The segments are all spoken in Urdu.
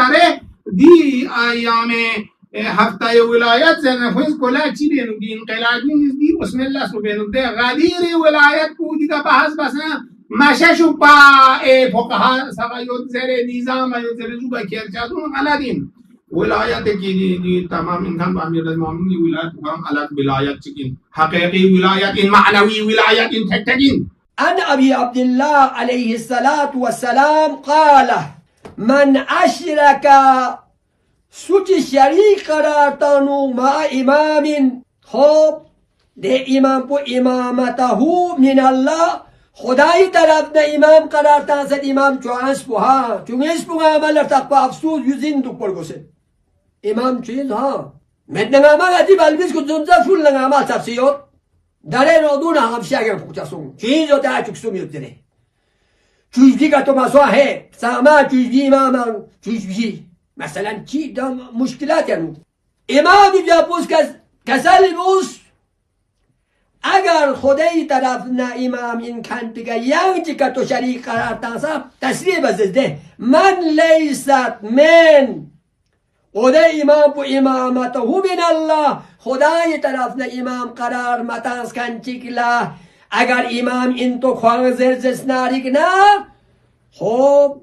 داره دی ایام هفته ولایت زنفوز کلا چی بینو دی انقلابی نیز دی بسم الله سو بینو دی غدیر ولایت کو دیگه بحث بسنا مششو با فقها سقایوت زیر نظام و زیر زوبا کرچادون غلطین ولایت کی دی تمام انسان امیر المومنین ولایت هم الگ ولایت چکین حقیقی ولایت ان معنوی ولایت ان تکتگین. عن ابي عبد الله عليه الصلاة والسلام قال من اشرك سوچ شریک قرار تانو مع امام خوب ده امام کو امامته من الله خدای طرف ده امام قرار تانسد امام چوانس پوها چونس پوها عمل ارتاق پا افسوس یزین تو پر گسد امام چیز ها مد نغاما غدی بلبیس کو زنزا فول نغاما تفسیور داره رادون هم شاگرد پوچاسون چیز رو در چکسو میاد داره چوزبی که تو مسوا ہے ساما چوزبی امام چوزبی مثلا چی دا مشکلات یعنی امامی جا پوس کسل بوس اگر خدای طرف نه امام این کن بگه ینگی که تو شریک قرار تانسا تصریح بزده من لیست من خدای امام پو امامته من الله خدای طرف نه امام قرار متانس کن چکلا اگر امام این تو خواه زرزس ناریک نه خوب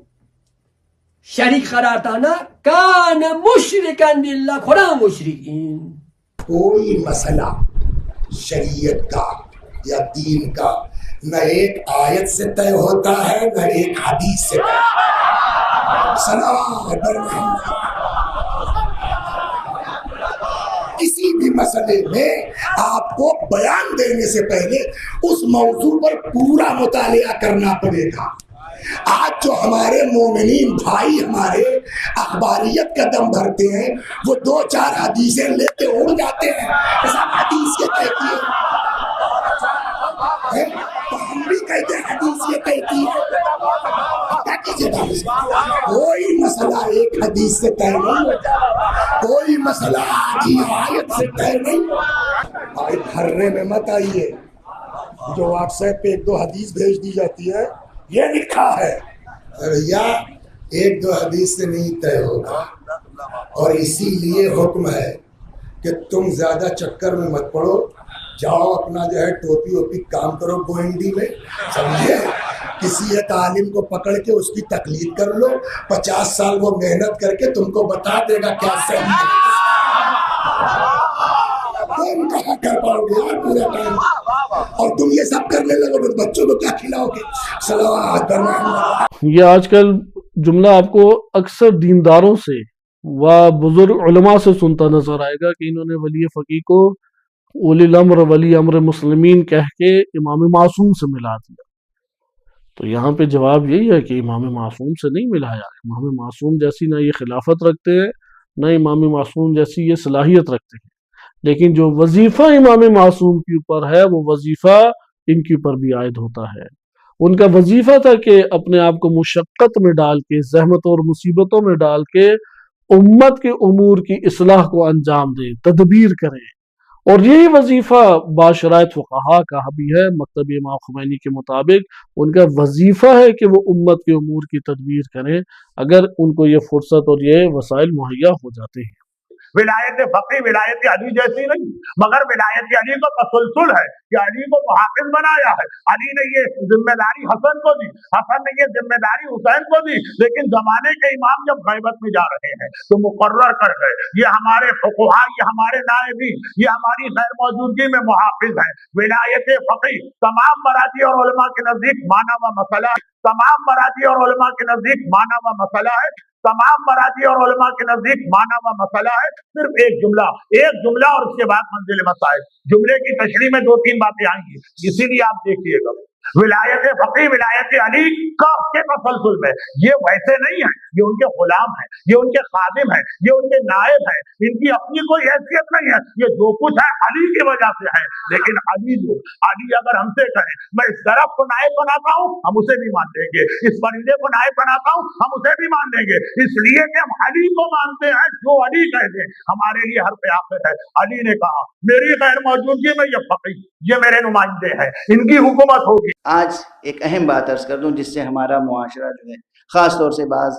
شریک قرار تانا کان مشرکن بالله قرآن مشرکین. کوئی مسئلہ شریعت کا یا دین کا نہ ایک آیت سے طے ہوتا ہے نہ ایک حدیث سے کسی بھی مسئلے میں آپ کو بیان دینے سے پہلے اس موضوع پر پورا مطالعہ کرنا پڑے گا. آج جو ہمارے مومنین بھائی ہمارے اخباریت کا دم بھرتے ہیں وہ دو چار حدیثیں لے کے اڑ جاتے ہیں ایسا حدیث یہ کہتی ہے تو ہم بھی کہتے ہیں حدیث یہ کہتی ہے. کوئی مسئلہ ایک حدیث سے طے نہیں ہوتا, کوئی مسئلہ آدھی آیت سے طے نہیں. بھائی بھرنے میں مت آئیے, جو واٹس ایپ پہ ایک دو حدیث بھیج دی جاتی ہے یہ لکھا ہے یا ایک دو حدیث سے نہیں طے ہوگا. اور اسی لیے حکم ہے کہ تم زیادہ چکر میں مت پڑو, جاؤ اپنا جو ہے ٹوپی ووپی کام کرو گوئنڈی میں, سمجھے, کسی ایک عالم کو پکڑ کے اس کی تقلید کر لو, 50 سال وہ محنت کر کے تم کو بتا دے گا کیا صحیح ہے. تم کہاں کر پاؤ گے یار پورے ٹائم, اور تم یہ سب کرنے لگو تو بچوں کو کیا کھلاؤ گے. صلوات اللہ. یہ آج کل جملہ آپ کو اکثر دینداروں سے و بزرگ علماء سے سنتا نظر آئے گا کہ انہوں نے ولی فقیہ کو اولی الامر ولی امر مسلمین کہہ کے امام معصوم سے ملا دیا. تو یہاں پہ جواب یہی ہے کہ امام معصوم سے نہیں ملایا. امام معصوم جیسی نہ یہ خلافت رکھتے ہیں نہ امام معصوم جیسی یہ صلاحیت رکھتے ہیں, لیکن جو وظیفہ امام معصوم کے اوپر ہے وہ وظیفہ ان کے اوپر بھی عائد ہوتا ہے. ان کا وظیفہ تھا کہ اپنے آپ کو مشقت میں ڈال کے, زحمتوں اور مصیبتوں میں ڈال کے امت کے امور کی اصلاح کو انجام دیں, تدبیر کریں. اور یہی وظیفہ باشرائط فقہا کا بھی ہے. مکتب امام خمینی کے مطابق ان کا وظیفہ ہے کہ وہ امت کے امور کی تدبیر کریں اگر ان کو یہ فرصت اور یہ وسائل مہیا ہو جاتے ہیں. ولایت فقی ولایت علی جیسی نہیں, مگر ولایت علی کو تسلسل ہے کہ علی کو محافظ بنایا ہے. علی نے یہ ذمہ داری حسن کو دی, حسن نے یہ ذمہ داری حسین کو دی, لیکن زمانے کے امام جب غیبت میں جا رہے ہیں تو مقرر کر گئے یہ ہمارے فقہا, یہ ہمارے نائبین, یہ ہماری غیر موجودگی میں محافظ ہیں. ولایت فقی تمام مراجع اور علماء کے نزدیک مانا ہوا مسئلہ ہے, تمام مراجع اور علماء کے نزدیک مانا ہوا مسئلہ ہے, تمام مراجع اور علماء کے نزدیک مانا ہوا مسئلہ ہے. صرف ایک جملہ اور اس کے بعد منزل مسائل. جملے کی تشریح میں 2-3 باتیں آئیں گی, اسی لیے آپ دیکھیے گا ولایت فقی ولایت علی کا کے تسلسل میں یہ ویسے نہیں ہے, یہ ان کے غلام ہیں, یہ ان کے خادم ہیں, یہ ان کے نائب ہیں, ان کی اپنی کوئی حیثیت نہیں ہے. یہ جو کچھ ہے علی کی وجہ سے ہے. لیکن علی اگر ہم سے کہیں میں اس درخت کو نائب بناتا ہوں ہم اسے بھی مان لیں گے, اس پرندے کو نائب بناتا ہوں ہم اسے بھی مان لیں گے, اس لیے کہ ہم علی کو مانتے ہیں. جو علی کہتے ہیں ہمارے لیے ہر پہ آخر ہے. علی نے کہا میری غیر موجودگی میں یہ فقی, یہ میرے نمائندے ہیں, ان کی حکومت ہوگی. آج ایک اہم بات عرض کر دوں جس سے ہمارا معاشرہ جو ہے خاص طور سے بعض